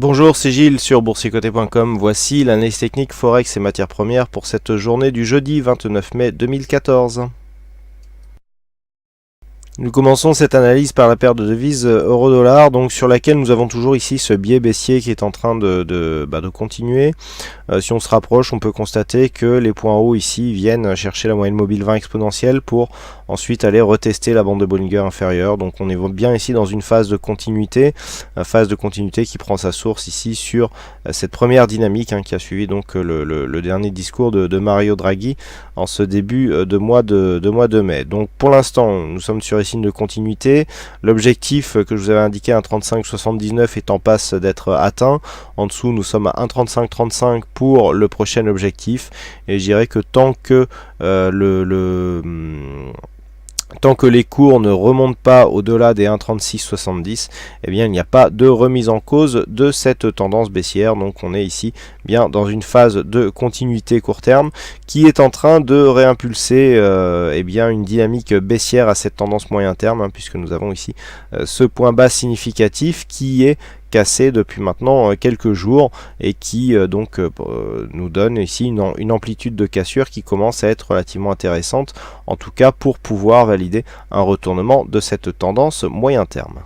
Bonjour, c'est Gilles sur boursicoté.com. Voici l'analyse technique Forex et matières premières pour cette journée du jeudi 29 mai 2014. Nous commençons cette analyse par la paire de devises euro-dollar, donc sur laquelle nous avons toujours ici ce biais baissier qui est en train de continuer. Si on se rapproche, on peut constater que les points hauts ici viennent chercher la moyenne mobile 20 exponentielle pour ensuite aller retester la bande de Bollinger inférieure. Donc on est bien ici dans une phase de continuité qui prend sa source ici sur cette première dynamique qui a suivi donc le dernier discours de Mario Draghi en ce début de mois de mai. Donc pour l'instant, nous sommes sur les signes de continuité. L'objectif que je vous avais indiqué, 1,3579, est en passe d'être atteint. En dessous, nous sommes à 1,3535 pour le prochain objectif. Et je dirais que tant que les cours ne remontent pas au-delà des 1,3670, eh bien il n'y a pas de remise en cause de cette tendance baissière. Donc on est ici bien dans une phase de continuité court terme qui est en train de réimpulser eh bien une dynamique baissière à cette tendance moyen terme, puisque nous avons ici ce point bas significatif qui est cassé depuis maintenant quelques jours et qui nous donne ici une amplitude de cassure qui commence à être relativement intéressante, en tout cas pour pouvoir valider un retournement de cette tendance moyen terme.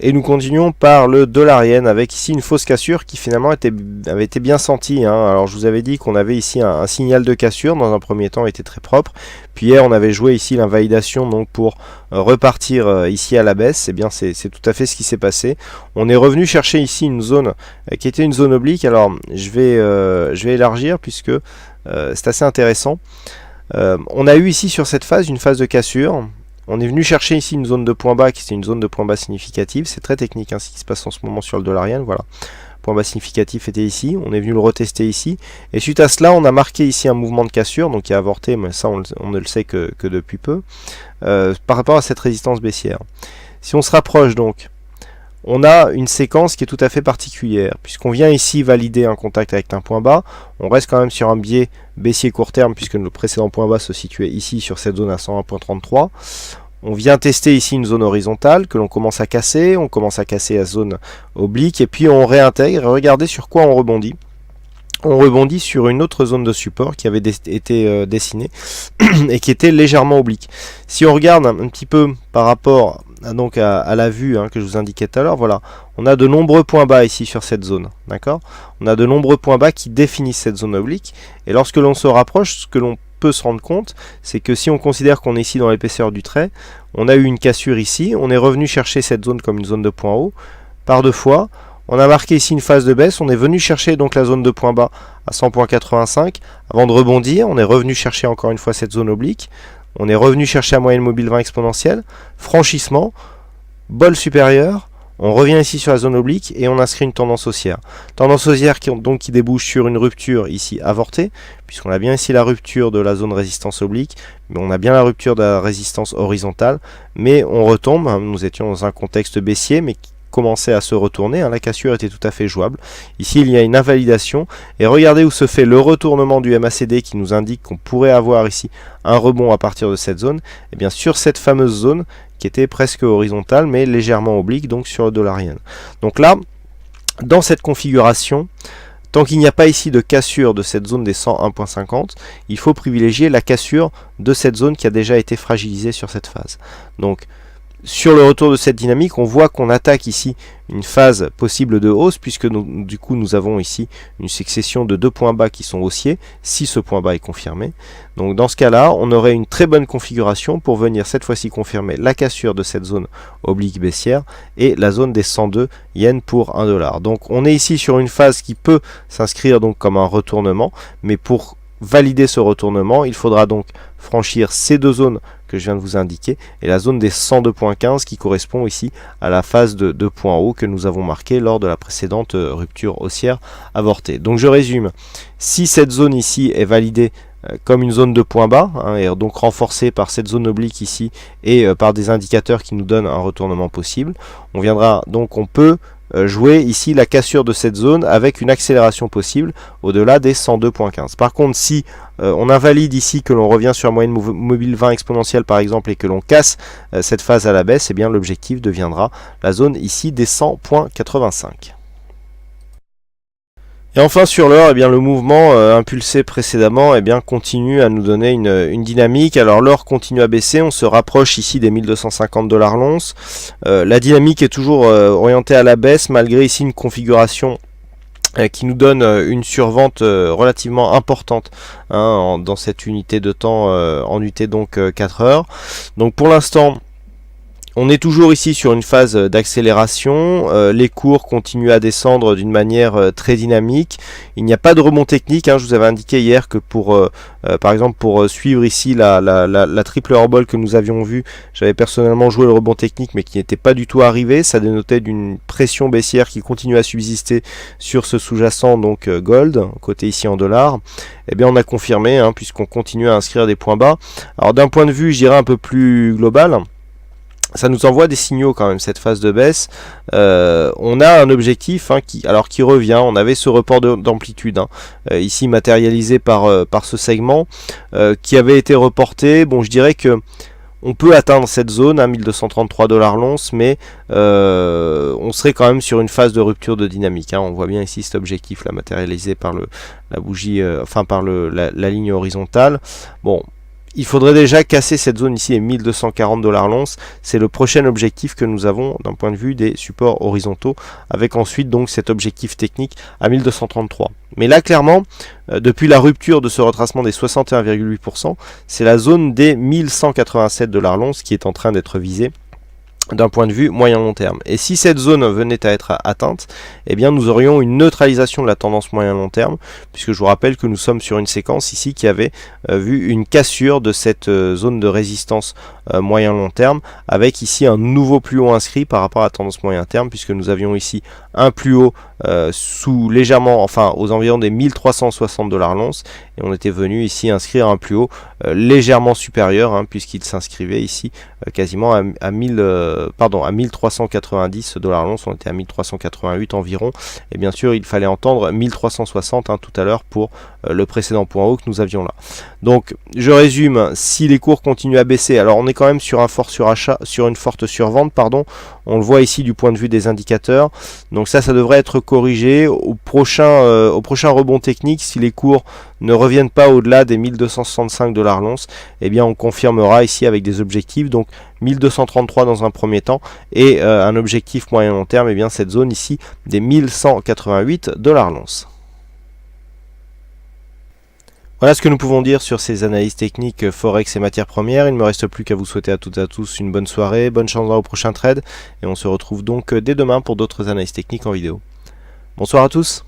Et nous continuons par le dollar-yen avec ici une fausse cassure qui finalement avait été bien sentie. Alors je vous avais dit qu'on avait ici un signal de cassure, dans un premier temps était très propre. Puis hier on avait joué ici l'invalidation donc pour repartir ici à la baisse. Et bien c'est tout à fait ce qui s'est passé. On est revenu chercher ici une zone qui était une zone oblique. Alors je vais élargir puisque c'est assez intéressant. On a eu ici sur cette phase une phase de cassure. On est venu chercher ici une zone de point bas qui était une zone de point bas significative. C'est très technique ce qui se passe en ce moment sur le dollar yen. Voilà. Point bas significatif était ici. On est venu le retester ici. Et suite à cela, on a marqué ici un mouvement de cassure. Donc qui a avorté, mais ça on ne le sait que depuis peu. Par rapport à cette résistance baissière. Si on se rapproche donc, on a une séquence qui est tout à fait particulière. Puisqu'on vient ici valider un contact avec un point bas. On reste quand même sur un biais baissier court terme puisque le précédent point bas se situait ici sur cette zone à 101.33. On vient tester ici une zone horizontale que l'on commence à casser. On commence à casser la zone oblique et puis on réintègre. Regardez sur quoi on rebondit. On rebondit sur une autre zone de support qui avait été dessinée et qui était légèrement oblique. Si on regarde un petit peu par rapport à la vue que je vous indiquais tout à l'heure, voilà, on a de nombreux points bas ici sur cette zone, d'accord. On a de nombreux points bas qui définissent cette zone oblique, et lorsque l'on se rapproche, ce que l'on peut se rendre compte, c'est que si on considère qu'on est ici dans l'épaisseur du trait, on a eu une cassure ici, on est revenu chercher cette zone comme une zone de point haut, par deux fois, on a marqué ici une phase de baisse, on est venu chercher donc la zone de point bas à 100.85, avant de rebondir, on est revenu chercher encore une fois cette zone oblique, on est revenu chercher la moyenne mobile 20 exponentielle, franchissement, bol supérieur, on revient ici sur la zone oblique et on inscrit une tendance haussière. Tendance haussière qui débouche sur une rupture ici avortée, puisqu'on a bien ici la rupture de la zone résistance oblique, mais on a bien la rupture de la résistance horizontale, mais on retombe, nous étions dans un contexte baissier, mais qui commençait à se retourner, la cassure était tout à fait jouable. Ici il y a une invalidation et regardez où se fait le retournement du MACD qui nous indique qu'on pourrait avoir ici un rebond à partir de cette zone. Et bien sur cette fameuse zone qui était presque horizontale mais légèrement oblique, donc sur le dollar yen. Donc là, dans cette configuration, tant qu'il n'y a pas ici de cassure de cette zone des 101.50, il faut privilégier la cassure de cette zone qui a déjà été fragilisée sur cette phase. Donc sur le retour de cette dynamique, on voit qu'on attaque ici une phase possible de hausse, puisque du coup nous avons ici une succession de deux points bas qui sont haussiers, si ce point bas est confirmé. Donc dans ce cas-là, on aurait une très bonne configuration pour venir cette fois-ci confirmer la cassure de cette zone oblique baissière et la zone des 102 yens pour 1 dollar. Donc on est ici sur une phase qui peut s'inscrire donc comme un retournement, mais pour valider ce retournement, il faudra donc franchir ces deux zones que je viens de vous indiquer et la zone des 102.15 qui correspond ici à la phase de point haut que nous avons marqué lors de la précédente rupture haussière avortée. Donc je résume, si cette zone ici est validée comme une zone de point bas, et donc renforcée par cette zone oblique ici et par des indicateurs qui nous donnent un retournement possible, on peut jouer ici la cassure de cette zone avec une accélération possible au-delà des 102.15. Par contre, si on invalide ici que l'on revient sur la moyenne mobile 20 exponentielle par exemple et que l'on casse cette phase à la baisse, eh bien l'objectif deviendra la zone ici des 100.85. Et enfin sur l'or, eh bien le mouvement impulsé précédemment continue à nous donner une dynamique. Alors l'or continue à baisser, on se rapproche ici des 1250 $ l'once. La dynamique est toujours orientée à la baisse malgré ici une configuration qui nous donne une survente relativement importante dans cette unité de temps, en unité donc 4 heures. Donc pour l'instant, on est toujours ici sur une phase d'accélération, les cours continuent à descendre d'une manière très dynamique, il n'y a pas de rebond technique, je vous avais indiqué hier que par exemple pour suivre ici la triple hors-bol que nous avions vu, j'avais personnellement joué le rebond technique mais qui n'était pas du tout arrivé, ça dénotait d'une pression baissière qui continue à subsister sur ce sous-jacent donc gold, côté ici en dollars. Eh bien on a confirmé puisqu'on continue à inscrire des points bas. Alors d'un point de vue je dirais un peu plus global, ça nous envoie des signaux quand même cette phase de baisse. On a un objectif qui revient. On avait ce report d'amplitude ici matérialisé par ce segment qui avait été reporté. Bon, je dirais que on peut atteindre cette zone à 1233 $ l'once, mais on serait quand même sur une phase de rupture de dynamique. On voit bien ici cet objectif là matérialisé par la bougie, par la ligne horizontale. Bon. Il faudrait déjà casser cette zone ici, les 1240 $ l'once. C'est le prochain objectif que nous avons d'un point de vue des supports horizontaux, avec ensuite donc cet objectif technique à 1233. Mais là clairement, depuis la rupture de ce retracement des 61,8%, c'est la zone des 1187 $ l'once qui est en train d'être visée d'un point de vue moyen-long terme. Et si cette zone venait à être atteinte, eh bien nous aurions une neutralisation de la tendance moyen-long terme, puisque je vous rappelle que nous sommes sur une séquence ici qui avait vu une cassure de cette zone de résistance moyen-long terme, avec ici un nouveau plus haut inscrit par rapport à la tendance moyen terme, puisque nous avions ici un plus haut aux environs des 1360 $ l'once, et on était venu ici inscrire un plus haut légèrement supérieur, puisqu'il s'inscrivait ici quasiment à 1390 $ l'once, on était à 1388 environ, et bien sûr il fallait entendre 1360 tout à l'heure pour le précédent point haut que nous avions là. Donc je résume, si les cours continuent à baisser, alors on est quand même sur un fort surachat, sur une forte survente, on le voit ici du point de vue des indicateurs, donc ça devrait être corrigé au prochain rebond technique. Si les cours ne reviennent pas au-delà des 1265 $ l'once, eh bien on confirmera ici avec des objectifs, donc 1233 dans un premier temps, et un objectif moyen long terme, eh bien cette zone ici des 1188 $ l'once. Voilà ce que nous pouvons dire sur ces analyses techniques Forex et matières premières. Il ne me reste plus qu'à vous souhaiter à toutes et à tous une bonne soirée, bonne chance au prochain trade, et on se retrouve donc dès demain pour d'autres analyses techniques en vidéo. Bonsoir à tous.